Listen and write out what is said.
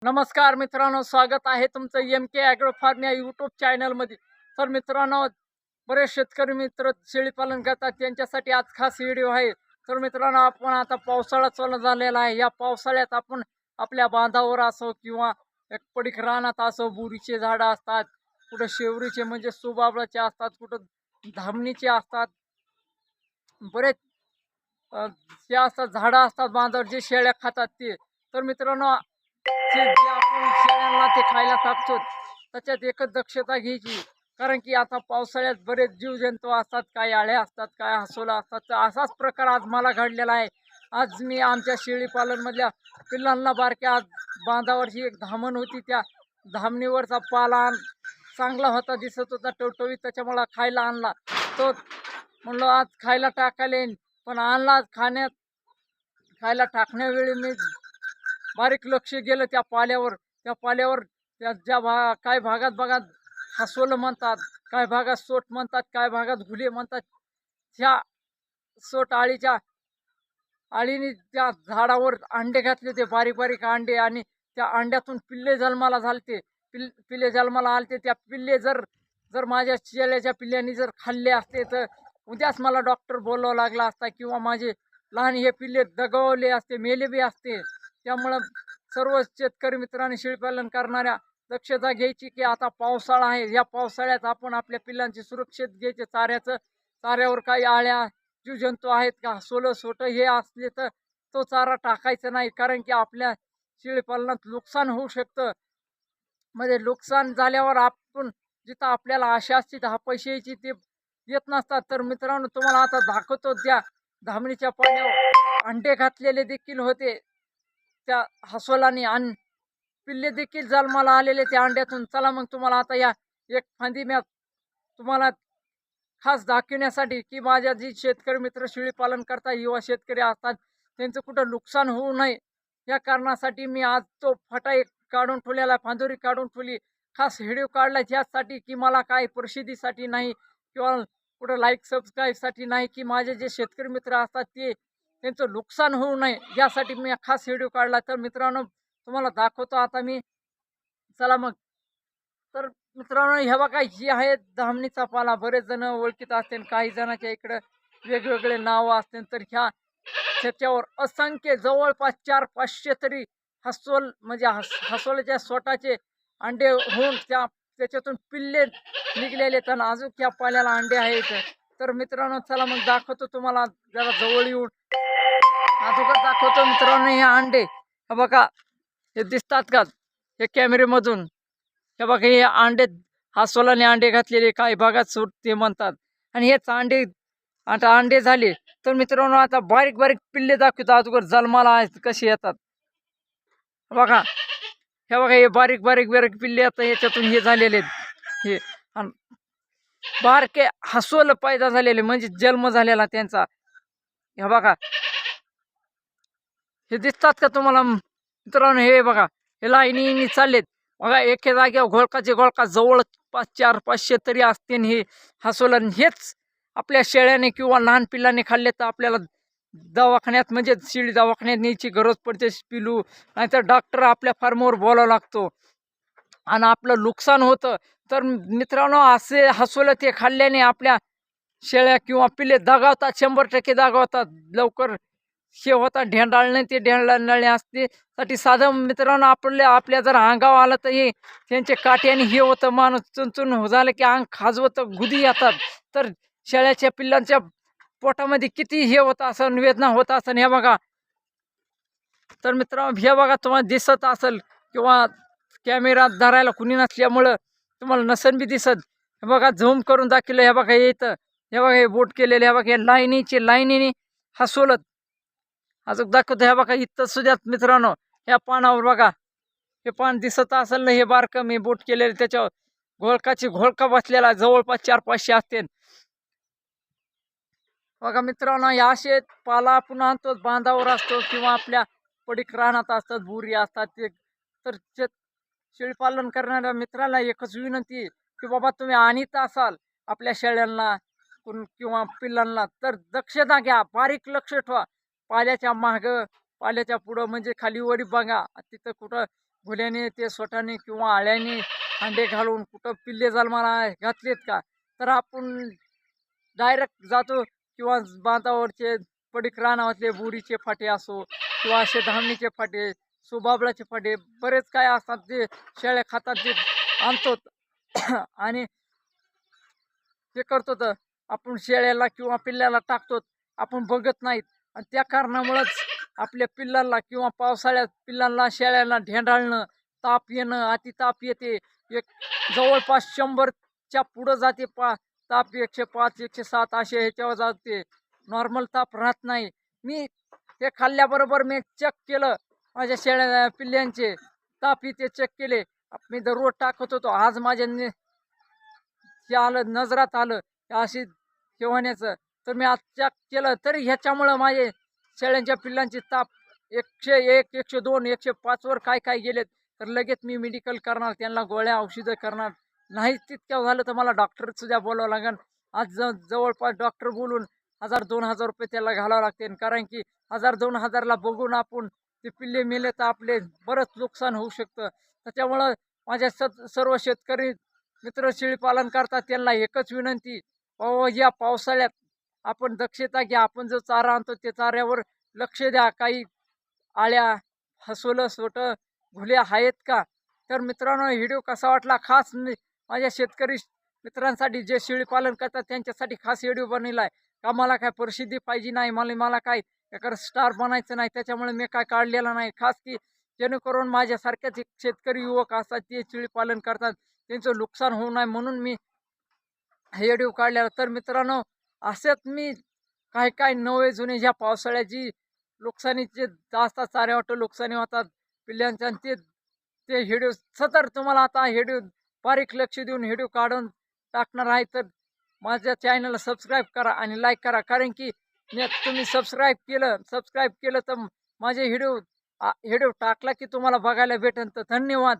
नमस्कार मित्रांनो, स्वागत आहे तुमचं MK ॲग्रो फार्म या यूट्यूब चॅनलमध्ये. तर मित्रांनो, बरेच शेतकरी मित्र शेळी पालन करतात, त्यांच्यासाठी आज खास व्हिडिओ आहे. तर मित्रांनो, आपण आता पावसाळा चालू झालेला आहे. या पावसाळ्यात आपण आपल्या बांधावर असो किंवा एक पडीक रानात असो, बोरीचे झाडं असतात, कुठं शेवरीचे म्हणजे सुबाबळाचे असतात, कुठं धामणीचे असतात, बरेच जे असतात झाडं असतात बांधावर, जे शेळ्या खातात ते. तर मित्रांनो, जे आपण शेळ्यांना ते खायला टाकतो त्याच्यात एकच दक्षता घ्यायची, कारण की आता पावसाळ्यात बरेच जीवजंतू असतात, काही आळ्या असतात, काय हसोला असतात. तर असाच प्रकार आज मला घडलेला आहे. आज मी आमच्या शेळीपालनमधल्या पिल्लांना बारक्या आज बांधावरची एक धामण होती, त्या धामणीवरचा पाला चांगला होता, दिसत होता टवटवीत, त्याच्यामुळे खायला आणला. तो म्हणलो आज खायला टाकायला येईन, पण आणला खायला टाकण्यावेळी मी बारीक लक्ष गेलं त्या पाल्यावर. त्या काही भागात बघा हसवलं म्हणतात, काही भागात सोट म्हणतात, काही भागात घुले म्हणतात. ह्या सोट आळीने त्या झाडावर अंडे घातले, ते बारीक बारीक अंडे, आणि त्या अंड्यातून पिल्ले जन्माला झालते. पिल्ले जन्माला आलते. त्या पिल्ले जर जर माझ्या शेळ्याच्या पिल्ल्यांनी जर खाल्ले असते तर उद्याच मला डॉक्टर बोलावं लागला असता, किंवा माझे लहान हे पिल्ले दगावले असते, मेले बी असते. त्यामुळं सर्व शेतकरी मित्रांनी शेळीपालन करणाऱ्या दक्षता घ्यायची, की आता पावसाळा आहे. या पावसाळ्यात आपण आपल्या पिल्लांची सुरक्षित घ्यायचे. चाऱ्यावर काही आळ्या जीवजंतू आहेत का, सोलं सोट हे असले तर तो चारा टाकायचा नाही, कारण की आपल्या शेळीपालनात नुकसान होऊ शकतं. म्हणजे नुकसान झाल्यावर आपण जिथं आपल्याला आशा असते दहा पैशाची ते येत नसतात. तर मित्रांनो, तुम्हाला आता दाखवतो, त्या धामणीच्या पाण्यावर अंडे घातलेले देखील होते त्या हसोलाने, आणि पिल्ले देखील जन्माला आलेले त्या अंड्यातून. चला मग तुम्हाला आता या एक फांदी मी तुम्हाला खास दाखवण्यासाठी, की माझ्या जी शेतकरी मित्र शेळी पालन करता, युवा शेतकरी असतात, त्यांचं कुठं नुकसान होऊ नये या कारणासाठी मी आज तो फटा एक काढून ठेवलेला, फांदोरी काढून ठेवली. खास व्हिडिओ काढला यासाठी, की मला काय प्रसिद्धीसाठी नाही किंवा कुठं लाईक सबस्क्राईबसाठी नाही, की माझे जे शेतकरी मित्र असतात ते त्यांचं नुकसान होऊ नये यासाठी मी खास व्हिडिओ काढला. तर मित्रांनो, तुम्हाला दाखवतो आता मी. चला मग. तर मित्रांनो, हे बघा, ही आहे धामणीचा पाला. बरेच जण ओळखीत असतील, काही जणांच्या इकडं वेगवेगळे नाव असतील. तर ह्याच्यावर असंख्य जवळपास 400-500 तरी हसोल म्हणजे हसोलच्या स्वतःचे अंडे होऊन त्याच्यातून पिल्ले निघलेले, तर अजून त्या पाल्याला अंडे आहेत. तर मित्रांनो, चला मग दाखवतो तुम्हाला, जरा जवळ येऊन अगोदर दाखवतो मित्रांनो. हे अंडे हे बघा, हे दिसतात का हे कॅमेरेमधून? हे बघा, हे अंडे सोलाने अंडे घातलेले, काही भागात सूट ते म्हणतात. आणि हेच अंडे आता अंडे झाले. तर मित्रांनो, आता बारीक बारीक पिल्ले दाखवतो अगोदर जन्माला आहेत कसे येतात. बघा, हे बघा, हे बारीक बारीक बारीक पिल्ले आता याच्यातून हे झालेले आहेत. हे बारके हसवलं पैदा झालेले, म्हणजे जन्म झालेला त्यांचा. हे बघा, हे दिसतात का तुम्हाला मित्रांनो? हे बघा, हे लाईनीने चाललेत. बघा, एके जागेवर घोळका जवळपास 400-500 तरी असतील हे हसोलन. हेच आपल्या शेळ्याने किंवा लहान पिल्लाने खाल्ले तर आपल्याला दवाखान्यात म्हणजे शेळी दवाखान्यात न्यायची गरज पडते, पिलू, नाहीतर डॉक्टर आपल्या फार्मवर बोलावा लागतो आणि आपलं नुकसान होतं. तर मित्रांनो, असे हसवलं ते खाल्ल्याने आपल्या शेळ्या किंवा पिल्ले दगावतात, 100% दगावतात. लवकर हे होतात ढेंडाळणे, ते ढेंडाळणे असते साठी साधं मित्रांनो, आपल्या जर अंगावर आलं तर हे त्यांचे काट्याने हे होतं, माणूस चुनचुन झालं की अंग खाजवतं, गुदी येतात. तर शेळ्याच्या पिल्लांच्या पोटामध्ये किती हे होत असं, वेदना होत असन. हे बघा. तर मित्रांनो, हे बघा, तुम्हाला दिसत असेल किंवा कॅमेरात धरायला कुणी नसल्यामुळं तुम्हाला नसन बी दिसत. हे बघा, झूम करून दाखवलं. हे बघा, हे इथं हे बघा, हे बोट केलेले. हे बघा, हे लाईनीने हसवलं अजून दाखवतो. हे बघा, इथं सुद्धा मित्रांनो, ह्या पानावर बघा, हे पान दिसत असेल ना, हे बारकं मी बोट केलेलं, त्याच्यावर घोळका बसलेला, जवळपास 400-500 असतील. बघा मित्रांनो, या असे पाला आपण आणतो, बांधावर असतो किंवा आपल्या पडीक रानात असतात, बुरी असतात ते. तर शेळीपालन करणाऱ्या मित्राला एकच विनंती आहे, की बाबा, तुम्ही आणीत असाल आपल्या शेळ्यांना किंवा पिल्लांना, तर दक्षता घ्या, बारीक लक्ष ठेवा. पाल्याच्या पुढं म्हणजे खाली वरी बघा, तिथं कुठं घुल्याने ते स्वतःने किंवा आळ्याने अंडे घालून कुठं पिल्ले जन्माला घातलेत का, तर आपण डायरेक्ट जातो किंवा बांधावरचे पडीक रानातले बोरीचे फाटे असो किंवा असे धामणीचे फाटे, सुबाबळाचे फाटे, बरेच काय असतात जे शेळ्या खातात ते आणतो आणि हे करतो तर आपण शेळ्याला किंवा पिल्ल्याला टाकतो, आपण बघत नाहीत. आणि त्या कारणामुळंच आपल्या पिल्लांना किंवा पावसाळ्यात पिल्लांना शेळ्यांना ढेंडाळणं, ताप येणं, अति ताप येते. एक जवळपास 100च्या पुढं जाते ताप 105 107 असे ह्याच्यावर जाते. नॉर्मल ताप राहत नाही. मी ते खाल्ल्याबरोबर मी चेक केलं माझ्या शेळ्या पिल्ल्यांचे ताप इथे चेक केले. मी दररोज टाकत होतो. आज माझ्या हे आलं नजरात आलं अशी हे होण्याचं, तर मी आज चेक केलं तरी ह्याच्यामुळं माझे शेळ्यांच्या पिल्लांची ताप 101 102 105 वर काय काय गेलेत. तर लगेच मी मेडिकल करणार, त्यांना गोळ्या औषधं करणार. नाही तितक्या झालं तर मला डॉक्टर सुद्धा बोलावं लागेल. आज जवळपास डॉक्टर बोलून 1000-2000 रुपये त्याला घालावं लागते. कारण की 1000-2000ला बघून आपण ते पिल्ले मेले तर आपले बरंच नुकसान होऊ शकतं. त्याच्यामुळं माझ्या सर्व शेतकरी मित्र शेळीपालन करतात त्यांना एकच विनंती, या पावसाळ्यात आपण दक्षता घ्या. आपण जो चारा आणतो त्या चाऱ्यावर लक्ष द्या. काही आळ्या, हसवलं सोटं, घुल्या आहेत का. तर मित्रांनो, व्हिडिओ कसा वाटला खास मी माझ्या शेतकरी मित्रांसाठी जे शेळीपालन करतात त्यांच्यासाठी खास व्हिडिओ बनवला आहे. का मला काय प्रसिद्धी पाहिजे नाही, मला काय एखादं स्टार बनायचं नाही, त्याच्यामुळे मी काय काढलेला नाही. खास की जेणेकरून माझ्यासारख्याच एक शेतकरी युवक असतात ते शेळीपालन करतात, त्यांचं नुकसान होऊ नये म्हणून मी हे व्हिडिओ काढलेला. तर मित्रांनो, असंच मी काय काय नवे जुने ह्या पावसाळ्याची नुकसानीचे जास्त चाऱ्यावाटं नुकसानी होतात पिल्ल्यांच्या, आणि ते ते व्हिडिओ सतर तुम्हाला आता व्हिडिओ बारीक लक्ष देऊन व्हिडिओ काढून टाकणार आहे. तर माझ्या चॅनलला सबस्क्राईब करा आणि लाईक करा. कारण की तुम्ही सबस्क्राईब केलं तर माझे व्हिडिओ टाकला की तुम्हाला बघायला भेटेल. तर धन्यवाद.